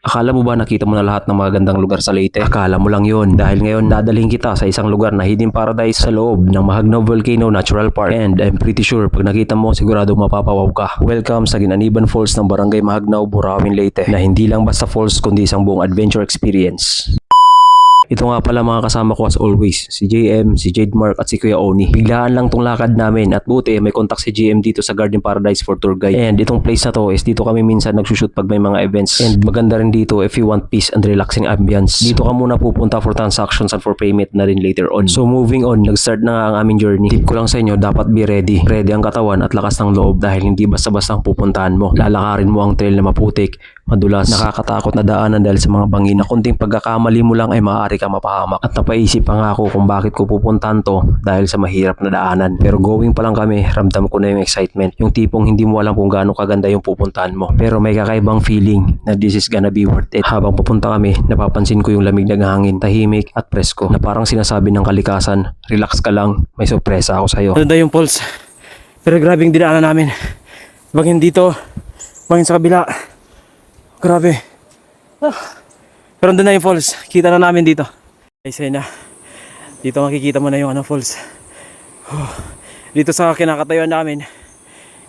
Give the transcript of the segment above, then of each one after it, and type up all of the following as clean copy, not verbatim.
Akala mo ba nakita mo na lahat ng magagandang lugar sa Leyte? Akala mo lang yon, dahil ngayon dadalhin kita sa isang lugar na hidden paradise sa loob ng Mahagnao Volcano Natural Park. And I'm pretty sure pag nakita mo sigurado mapapawaw ka. Welcome sa Ginaniban Falls ng Barangay Mahagnao, Burawin, Leyte, na hindi lang basta falls kundi isang buong adventure experience. Ito nga pala mga kasama ko as always, si JM, si Jade Mark at si Kuya Oni. Biglaan lang tong lakad namin at buti may contact si JM dito sa Garden Paradise for tour guide. And itong place na to is dito kami minsan nagsushoot pag may mga events. And maganda rin dito if you want peace and relaxing ambience. Dito ka muna pupunta for transactions and for payment na rin later on. So moving on, nag-start na nga ang aming journey. Tip ko lang sa inyo, dapat be ready. Ready ang katawan at lakas ng loob dahil hindi basta-basta ang pupuntahan mo. Lalakarin mo ang trail na maputik, madulas, nakakatakot na daanan dahil sa mga bangin na kunting pagkakamali mo lang ay maaari ka mapahamak. At napaisip pa nga ako kung bakit ko pupuntahan to dahil sa mahirap na daanan. Pero going pa lang kami, ramdam ko na yung excitement. Yung tipong hindi mo alam kung gaano kaganda yung pupuntahan mo. Pero may kakaibang feeling na this is gonna be worth it. Habang pupunta kami, napapansin ko yung lamig ng hangin, tahimik at presko na parang sinasabi ng kalikasan, relax ka lang, may sorpresa ako sa'yo. Ganda yung falls. Pero grabing dinaanan namin. Bangin dito, bangin sa kabila. Grabe. Pero andun na yung falls. Kita na namin dito. Guys, ayun na. Dito makikita mo na yung falls. Dito sa kinakatayuan namin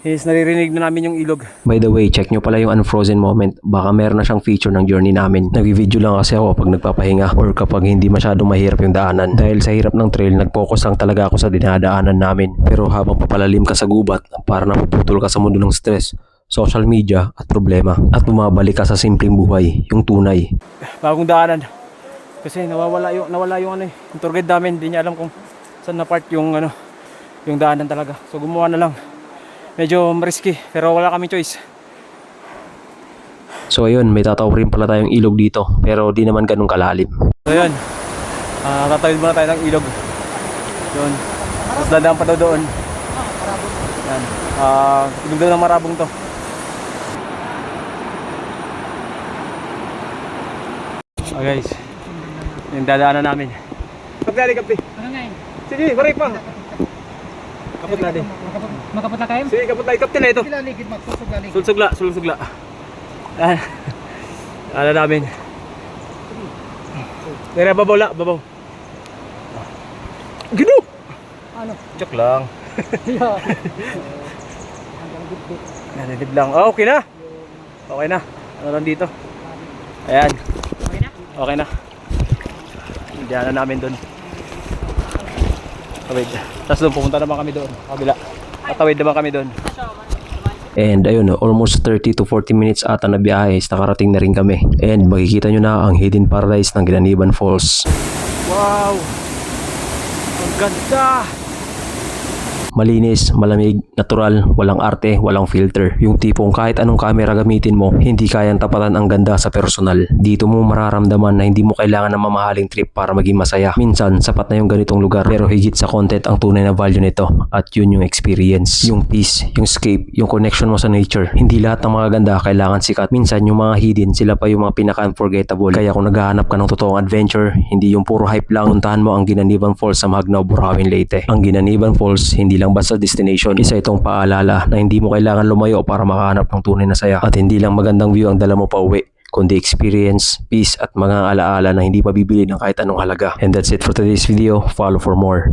is naririnig na namin yung ilog. By the way, check nyo pala yung unfrozen moment. Baka meron na siyang feature ng journey namin. Nag-video lang kasi ako pag nagpapahinga or kapag hindi masyadong mahirap yung daanan. Dahil sa hirap ng trail, nag-focus lang talaga ako sa dinadaanan namin. Pero habang papalalim ka sa gubat, para napuputol ka sa mundo ng stress, social media at problema at bumabalik ka sa simpleng buhay, yung tunay. Bagong daanan. Kasi nawala yung yung tour guide namin, hindi niya alam kung saan na part yung yung daanan talaga. So gumawa na lang. Medyo risky pero wala kaming choice. So ayun, may tataw rin pala tayong ilog dito pero di naman ganun kalalim. So ayun. Tatawid muna tayo ng ilog. Yun. Tapos dadaan pa daw doon. Yan. Ilog daw ng Marabong to. Guys, yung dadaanan namin. Kapit kapi. Ano nga yun? Sige, baray pa. Kapit na din. Makapot na kayo? Sige, kapit na. Kapit na ito. Kilaligid, magsusuglaligid. Sulsugla. Ano namin. Tira, babaw. Gino! Ano? Joke lang. Nanilib lang. Oh, okay na. Ano lang dito? Ayan. Okay na. Diyan na namin doon. Tawid. Tapos doon pupunta naman kami doon. Kabila. Tatawid naman kami doon. And ayun, almost 30 to 40 minutes ata na biyahe, nakarating na rin kami. And makikita nyo na ang hidden paradise ng Ginaniban Falls. Wow! Ang ganda! Malinis, malamig, natural, walang arte, walang filter. Yung tipong kahit anong camera gamitin mo, hindi kayang tapatan ang ganda sa personal. Dito mo mararamdaman na hindi mo kailangan ng mamahaling trip para maging masaya. Minsan, sapat na yung ganitong lugar, pero higit sa content ang tunay na value nito. At yun yung experience, yung peace, yung escape, yung connection mo sa nature. Hindi lahat ng mga ganda kailangan sikat. Minsan, yung mga hidden, sila pa yung mga pinaka-unforgettable. Kaya kung naghahanap ka ng totoong adventure, hindi yung puro hype lang, puntahan mo ang Ginaniban Falls sa Mahagnao, Burawin, Leyte. Ang Ginaniban Falls, hindi lang basta destination. Isa itong paalala na hindi mo kailangan lumayo para makahanap ng tunay na saya. At hindi lang magandang view ang dala mo pa uwi, kundi experience, peace at mga alaala na hindi mabibili ng kahit anong halaga. And that's it for today's video. Follow for more.